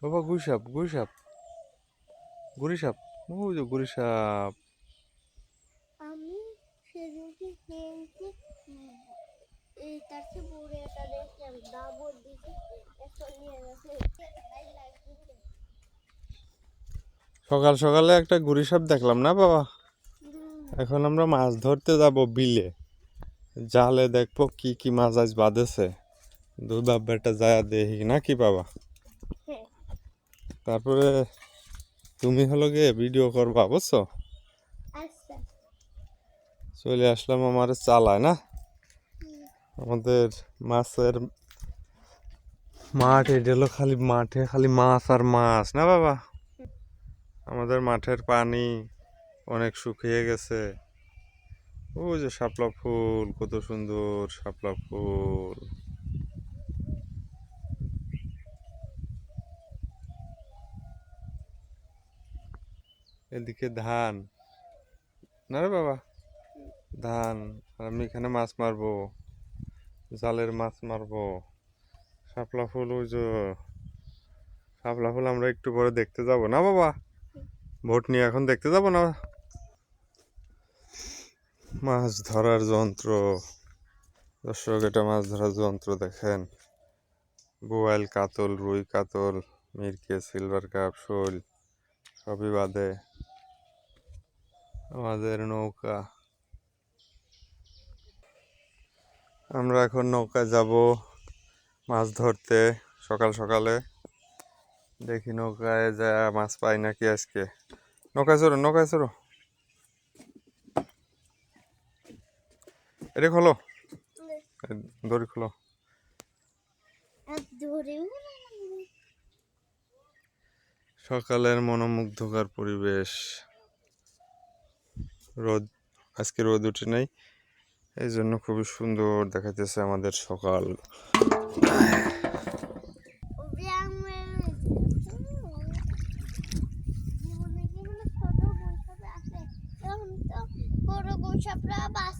বাবা গুইসাপ গুইসাপ গুরিসাপ, ওই যে গুরিসাপ। আমি সেদিনকে খেয়েছি, এই তার চেয়ে বড় একটা দেখলাম, দাবর দিছে একটা নিয়ে গেছে। সকাল সকালে একটা গুরিসাপ দেখলাম না বাবা। এখন আমরা মাছ ধরতে যাব বিলে। জালে দেখবো কি কি মাছ আজ বাঁধেছে। দুই বাপ বেটা যায় দেখি নাকি বাবা। হ্যাঁ। তারপরে তুমি হলো গিয়ে ভিডিও করবা বুঝছো। আচ্ছা। চলে আসলাম আমার চালায় না আমাদের মাছের মাঠ। এটা হলো খালি মাঠে খালি মাছ আর মাছ না বাবা। আমাদের মাঠের পানি অনেক শুকিয়ে গেছে। ওই যে শাপলা ফুল, কত সুন্দর শাপলা ফুল। এদিকে ধান না রে বাবা, ধান। আর আমি এখানে মাছ মারবো, জালের মাছ মারবো। শাপলা ফুল, ওই যে শাপলা ফুল আমরা একটু পরে দেখতে যাব না বাবা। ভোট নিয়ে এখন দেখতে যাব না। মাছ ধরার যন্ত্র, দর্শক এটা মাছ ধরার যন্ত্র দেখেন। বোয়াল, কাতল, রুই কাতল, মিরকে, সিলভার কাপ, শোল সবই বাদে। আমাদের নৌকা, আমরা এখন নৌকায় যাব মাছ ধরতে সকাল সকালে। দেখি নৌকায় যা মাছ পাই নাকি আজকে। নৌকায় চড়ো, নৌকায় চড়ো। এটা খোলো, দড়ি খোলো। সকালের মনোমুগ্ধকর পরিবেশ। রোদ, আজকে রোদ উঠে নাই, এই জন্য খুবই সুন্দর দেখাইতেছে আমাদের সকাল। বড় গোসাপরা বাস